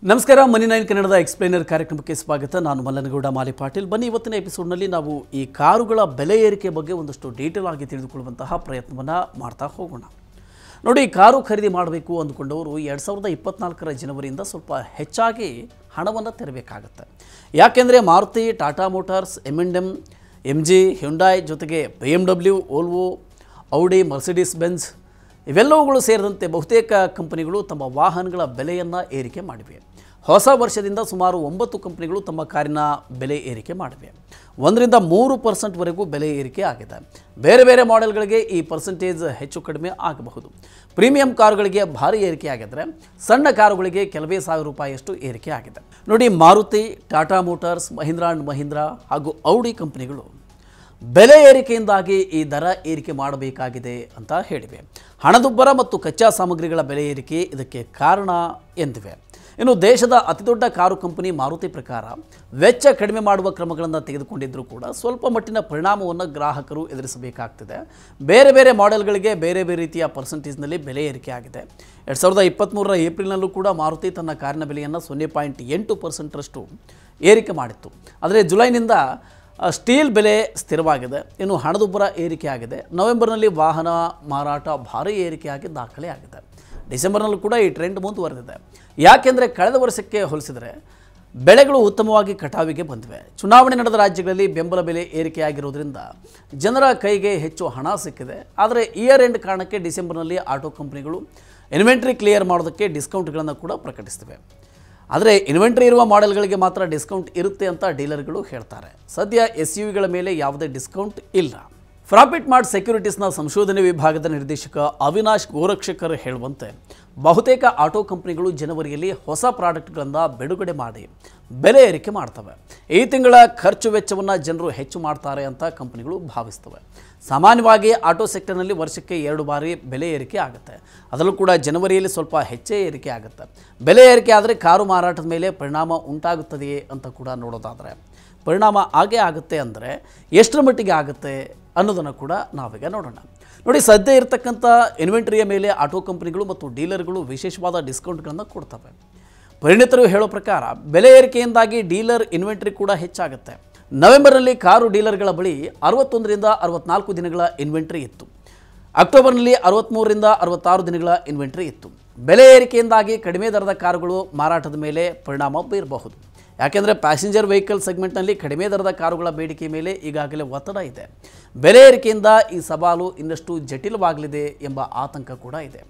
ನಮಸ್ಕಾರ ಮನಿ 9 ಕನ್ನಡದ ಎಕ್ಸ್ಪ್ಲೇನರ್ ಕಾರ್ಯಕ್ರಮಕ್ಕೆ ಸ್ವಾಗತ. ನಾನು ಮಲ್ಲನಗೌಡ ಮಾಲಿ ಪಾಟೀಲ್. ಬನ್ನಿ, ಇವತ್ತಿನ ಎಪಿಸೋಡ್ನಲ್ಲಿ ನಾವು ಈ ಕಾರುಗಳ ಬೆಲೆ ಏರಿಕೆ ಬಗ್ಗೆ ಒಂದಷ್ಟು ಡೀಟೇಲ್ ಆಗಿ ತಿಳಿದುಕೊಳ್ಳುವಂತಹ ಪ್ರಯತ್ನವನ್ನು ಮಾಡ್ತಾ ಹೋಗೋಣ. ನೋಡಿ, ಕಾರು ಖರೀದಿ ಮಾಡಬೇಕು ಅಂದುಕೊಂಡವರು 2024ರ ಜನವರಿಯಿಂದ ಸ್ವಲ್ಪ ಹೆಚ್ಚಾಗಿ ಹಣವನ್ನು ತೆರಬೇಕಾಗುತ್ತೆ. ಯಾಕೆಂದರೆ Maruti, Tata motors, M&M, MG, Hyundai ಜೊತೆಗೆ BMW, ವೋಲ್ವೋ, ಔಡಿ, ಮರ್ಸಿಡೀಸ್ ಬೆಂಜ್ ಇವೆಲ್ಲವುಗಳು ಸೇರಿದಂತೆ ಬಹುತೇಕ ಕಂಪನಿಗಳು ತಮ್ಮ ವಾಹನಗಳ ಬೆಲೆಯನ್ನು ಏರಿಕೆ ಮಾಡಿವೆ. ಹೊಸ ವರ್ಷದಿಂದ ಸುಮಾರು 9 ಕಂಪನಿಗಳು ತಮ್ಮ ಕಾರಿನ ಬೆಲೆ ಏರಿಕೆ ಮಾಡಿವೆ. 1-3% ಬೆಲೆ ಏರಿಕೆ ಆಗಿದೆ. ಬೇರೆ ಬೇರೆ ಮಾಡೆಲ್ಗಳಿಗೆ ಈ ಪರ್ಸೆಂಟೇಜ್ ಹೆಚ್ಚು ಕಡಿಮೆ ಆಗಬಹುದು. ಪ್ರೀಮಿಯಂ ಕಾರುಗಳಿಗೆ ಭಾರಿ ಏರಿಕೆ ಆಗಿದ್ದರೆ ಸಣ್ಣ ಕಾರುಗಳಿಗೆ ಕೆಲವೇ ಸಾವಿರ ರೂಪಾಯಿಯಷ್ಟು ಏರಿಕೆ ಆಗಿದೆ. ನೋಡಿ, ಮಾರುತಿ, ಟಾಟಾ ಮೋಟಾರ್ಸ್, ಮಹೀಂದ್ರಾ ಅಂಡ್ ಮಹೀಂದ್ರಾ ಹಾಗೂ ಔಡಿ ಕಂಪನಿಗಳು ಬೆಲೆ ಏರಿಕೆಯಿಂದಾಗಿ ಈ ದರ ಏರಿಕೆ ಮಾಡಬೇಕಾಗಿದೆ ಅಂತ ಹೇಳಿವೆ. ಹಣದುಬ್ಬರ ಮತ್ತು ಕಚ್ಚಾ ಸಾಮಗ್ರಿಗಳ ಬೆಲೆ ಏರಿಕೆ ಇದಕ್ಕೆ ಕಾರಣ ಎಂದಿವೆ. ಇನ್ನು ದೇಶದ ಅತಿದೊಡ್ಡ ಕಾರು ಕಂಪನಿ ಮಾರುತಿ ಪ್ರಕಾರ ವೆಚ್ಚ ಕಡಿಮೆ ಮಾಡುವ ಕ್ರಮಗಳನ್ನು ತೆಗೆದುಕೊಂಡಿದ್ದರೂ ಕೂಡ ಸ್ವಲ್ಪ ಮಟ್ಟಿನ ಪರಿಣಾಮವನ್ನು ಗ್ರಾಹಕರು ಎದುರಿಸಬೇಕಾಗ್ತದೆ. ಬೇರೆ ಬೇರೆ ಮಾಡೆಲ್ಗಳಿಗೆ ಬೇರೆ ಬೇರೆ ರೀತಿಯ ಪರ್ಸೆಂಟೇಜ್ನಲ್ಲಿ ಬೆಲೆ ಏರಿಕೆ ಆಗಿದೆ. 2023ರ ಏಪ್ರಿಲ್ನಲ್ಲೂ ಕೂಡ ಮಾರುತಿ ತನ್ನ ಕಾರಿನ ಬೆಲೆಯನ್ನು 0.8% ಏರಿಕೆ ಮಾಡಿತ್ತು. ಆದರೆ ಜುಲೈನಿಂದ ಸ್ಟೀಲ್ ಬೆಲೆ ಸ್ಥಿರವಾಗಿದೆ. ಇನ್ನು ಹಣದುಬ್ಬರ ಏರಿಕೆ ಆಗಿದೆ. ನವೆಂಬರ್ನಲ್ಲಿ ವಾಹನ ಮಾರಾಟ ಭಾರೀ ಏರಿಕೆಯಾಗಿ ದಾಖಲೆ ಆಗಿದೆ. ಡಿಸೆಂಬರ್ನಲ್ಲೂ ಕೂಡ ಈ ಟ್ರೆಂಡ್ ಮುಂದುವರೆದಿದೆ. ಯಾಕೆಂದರೆ ಕಳೆದ ವರ್ಷಕ್ಕೆ ಹೋಲಿಸಿದರೆ ಬೆಳೆಗಳು ಉತ್ತಮವಾಗಿ ಕಟಾವಿಗೆ ಬಂದಿವೆ. ಚುನಾವಣೆ ನಡೆದ ರಾಜ್ಯಗಳಲ್ಲಿ ಬೆಂಬಲ ಬೆಲೆ ಏರಿಕೆಯಾಗಿರೋದ್ರಿಂದ ಜನರ ಕೈಗೆ ಹೆಚ್ಚು ಹಣ ಸಿಕ್ಕಿದೆ. ಆದರೆ ಇಯರ್ ಎಂಡ್ ಕಾರಣಕ್ಕೆ ಡಿಸೆಂಬರ್ನಲ್ಲಿ ಆಟೋ ಕಂಪನಿಗಳು ಇನ್ವೆಂಟ್ರಿ ಕ್ಲಿಯರ್ ಮಾಡೋದಕ್ಕೆ ಡಿಸ್ಕೌಂಟ್ಗಳನ್ನು ಕೂಡ ಪ್ರಕಟಿಸಿವೆ. ಆದರೆ ಇನ್ವೆಂಟ್ರಿ ಇರುವ ಮಾಡೆಲ್ಗಳಿಗೆ ಮಾತ್ರ ಡಿಸ್ಕೌಂಟ್ ಇರುತ್ತೆ ಅಂತ ಡೀಲರ್ಗಳು ಹೇಳ್ತಾರೆ. ಸದ್ಯ SUVಗಳ ಮೇಲೆ ಯಾವುದೇ ಡಿಸ್ಕೌಂಟ್ ಇಲ್ಲ. ಪ್ರಾಫಿಟ್ ಮಾರ್ಟ್ ಸೆಕ್ಯೂರಿಟೀಸ್ನ ಸಂಶೋಧನೆ ವಿಭಾಗದ ನಿರ್ದೇಶಕ ಅವಿನಾಶ್ ಗೋರಕ್ಷಕರ್ ಹೇಳುವಂತೆ ಬಹುತೇಕ ಆಟೋ ಕಂಪನಿಗಳು ಜನವರಿಯಲ್ಲಿ ಹೊಸ ಪ್ರಾಡಕ್ಟ್ಗಳನ್ನು ಬಿಡುಗಡೆ ಮಾಡಿ ಬೆಲೆ ಏರಿಕೆ ಮಾಡ್ತವೆ. ಈ ತಿಂಗಳ ಖರ್ಚು ವೆಚ್ಚವನ್ನು ಜನರು ಹೆಚ್ಚು ಮಾಡ್ತಾರೆ ಅಂತ ಕಂಪನಿಗಳು ಭಾವಿಸ್ತವೆ. ಸಾಮಾನ್ಯವಾಗಿ ಆಟೋ ಸೆಕ್ಟರ್ನಲ್ಲಿ ವರ್ಷಕ್ಕೆ 2 ಬಾರಿ ಬೆಲೆ ಏರಿಕೆ ಆಗುತ್ತೆ. ಅದರಲ್ಲೂ ಕೂಡ ಜನವರಿಯಲ್ಲಿ ಸ್ವಲ್ಪ ಹೆಚ್ಚೇ ಏರಿಕೆ ಆಗುತ್ತೆ. ಬೆಲೆ ಏರಿಕೆ ಆದರೆ ಕಾರು ಮಾರಾಟದ ಮೇಲೆ ಪರಿಣಾಮ ಉಂಟಾಗುತ್ತದೆಯೇ ಅಂತ ಕೂಡ ನೋಡೋದಾದರೆ ಪರಿಣಾಮ ಆಗೇ ಆಗುತ್ತೆ. ಅಂದರೆ ಎಷ್ಟರ ಮಟ್ಟಿಗೆ ಆಗುತ್ತೆ ಅನ್ನೋದನ್ನು ಕೂಡ ನಾವೀಗ ನೋಡೋಣ. ನೋಡಿ, ಸದ್ಯ ಇರತಕ್ಕಂಥ ಇನ್ವೆಂಟ್ರಿಯ ಮೇಲೆ ಆಟೋ ಕಂಪನಿಗಳು ಮತ್ತು ಡೀಲರ್ಗಳು ವಿಶೇಷವಾದ ಡಿಸ್ಕೌಂಟ್ಗಳನ್ನು ಕೊಡ್ತವೆ. ಪರಿಣಿತರು ಹೇಳೋ ಪ್ರಕಾರ ಬೆಲೆ ಏರಿಕೆಯಿಂದಾಗಿ ಡೀಲರ್ ಇನ್ವೆಂಟ್ರಿ ಕೂಡ ಹೆಚ್ಚಾಗುತ್ತೆ. ನವೆಂಬರ್ನಲ್ಲಿ ಕಾರು ಡೀಲರ್ಗಳ ಬಳಿ 61-64 ದಿನಗಳ ಇನ್ವೆಂಟ್ರಿ ಇತ್ತು. ಅಕ್ಟೋಬರ್ನಲ್ಲಿ 63-66 ದಿನಗಳ ಇನ್ವೆಂಟ್ರಿ ಇತ್ತು. ಬೆಲೆ ಏರಿಕೆಯಿಂದಾಗಿ ಕಡಿಮೆ ದರದ ಕಾರುಗಳು ಮಾರಾಟದ ಮೇಲೆ ಪರಿಣಾಮ ಬೀರಬಹುದು. ಯಾಕೆಂದರೆ ಪ್ಯಾಸೆಂಜರ್ ವೆಹಿಕಲ್ ಸೆಗ್ಮೆಂಟ್ನಲ್ಲಿ ಕಡಿಮೆ ದರದ ಕಾರುಗಳ ಬೇಡಿಕೆ ಮೇಲೆ ಈಗಾಗಲೇ ಒತ್ತಡ ಇದೆ. ಬೆಲೆ ಏರಿಕೆಯಿಂದ ಈ ಸವಾಲು ಇನ್ನಷ್ಟು ಜಟಿಲವಾಗಲಿದೆ ಎಂಬ ಆತಂಕ ಕೂಡ ಇದೆ.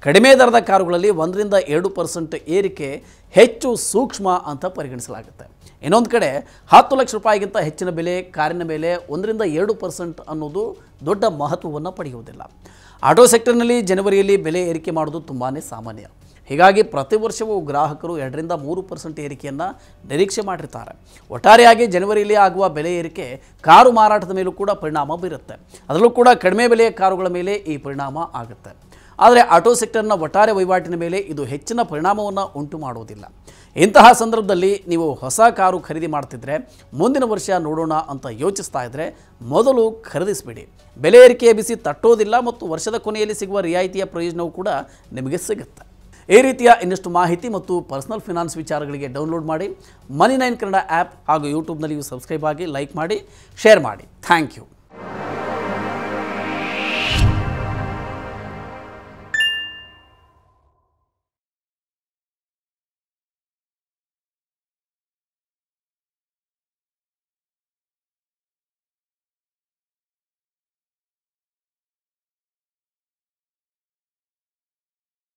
ಕಡಿಮೆ ದರದ ಕಾರುಗಳಲ್ಲಿ 1-2% ಏರಿಕೆ ಹೆಚ್ಚು ಸೂಕ್ಷ್ಮ ಅಂತ ಪರಿಗಣಿಸಲಾಗುತ್ತೆ. ಇನ್ನೊಂದು ಕಡೆ 10 ಲಕ್ಷ ರೂಪಾಯಿಗಿಂತ ಹೆಚ್ಚಿನ ಬೆಲೆ ಕಾರಿನ ಮೇಲೆ 1-2% ಅನ್ನೋದು ದೊಡ್ಡ ಮಹತ್ವವನ್ನು ಪಡೆಯುವುದಿಲ್ಲ. ಆಟೋ ಸೆಕ್ಟರ್ನಲ್ಲಿ ಜನವರಿಯಲ್ಲಿ ಬೆಲೆ ಏರಿಕೆ ಮಾಡೋದು ತುಂಬಾ ಸಾಮಾನ್ಯ. ಹೀಗಾಗಿ ಪ್ರತಿ ವರ್ಷವೂ ಗ್ರಾಹಕರು 2-3% ಏರಿಕೆಯನ್ನು ನಿರೀಕ್ಷೆ ಮಾಡಿರ್ತಾರೆ. ಒಟ್ಟಾರೆಯಾಗಿ ಜನವರಿಯಲ್ಲಿ ಆಗುವ ಬೆಲೆ ಏರಿಕೆ ಕಾರು ಮಾರಾಟದ ಮೇಲೂ ಕೂಡ ಪರಿಣಾಮ ಬೀರುತ್ತೆ. ಅದರಲ್ಲೂ ಕೂಡ ಕಡಿಮೆ ಬೆಲೆಯ ಕಾರುಗಳ ಮೇಲೆ ಈ ಪರಿಣಾಮ ಆಗುತ್ತೆ. ಆದರೆ ಆಟೋ ಸೆಕ್ಟರ್ನ ಒಟ್ಟಾರೆ ವಹಿವಾಟಿನ ಮೇಲೆ ಇದು ಹೆಚ್ಚಿನ ಪರಿಣಾಮವನ್ನು ಉಂಟು ಮಾಡುವುದಿಲ್ಲ. ಇಂತಹ ಸಂದರ್ಭದಲ್ಲಿ ನೀವು ಹೊಸ ಕಾರು ಖರೀದಿ ಮಾಡ್ತಿದ್ರೆ ಮುಂದಿನ ವರ್ಷ ನೋಡೋಣ ಅಂತ ಯೋಚಿಸ್ತಾ ಇದ್ದರೆ ಮೊದಲು ಖರೀದಿಸಬೇಡಿ. ಬೆಲೆ ಏರಿಕೆಯ ಬಿಸಿ ತಟ್ಟೋದಿಲ್ಲ ಮತ್ತು ವರ್ಷದ ಕೊನೆಯಲ್ಲಿ ಸಿಗುವ ರಿಯಾಯಿತಿಯ ಪ್ರಯೋಜನವೂ ಕೂಡ ನಿಮಗೆ ಸಿಗುತ್ತೆ. ಈ ರೀತಿಯ ಇನ್ನಷ್ಟು ಮಾಹಿತಿ ಮತ್ತು ಪರ್ಸನಲ್ ಫಿನಾನ್ಸ್ ವಿಚಾರಗಳಿಗೆ ಡೌನ್ಲೋಡ್ ಮಾಡಿ ಮನಿ 9 ಕನ್ನಡ ಆ್ಯಪ್ ಹಾಗೂ ಯೂಟ್ಯೂಬ್ನಲ್ಲಿಯೂ ಸಬ್ಸ್ಕ್ರೈಬ್ ಆಗಿ, ಲೈಕ್ ಮಾಡಿ, ಶೇರ್ ಮಾಡಿ. Thank you.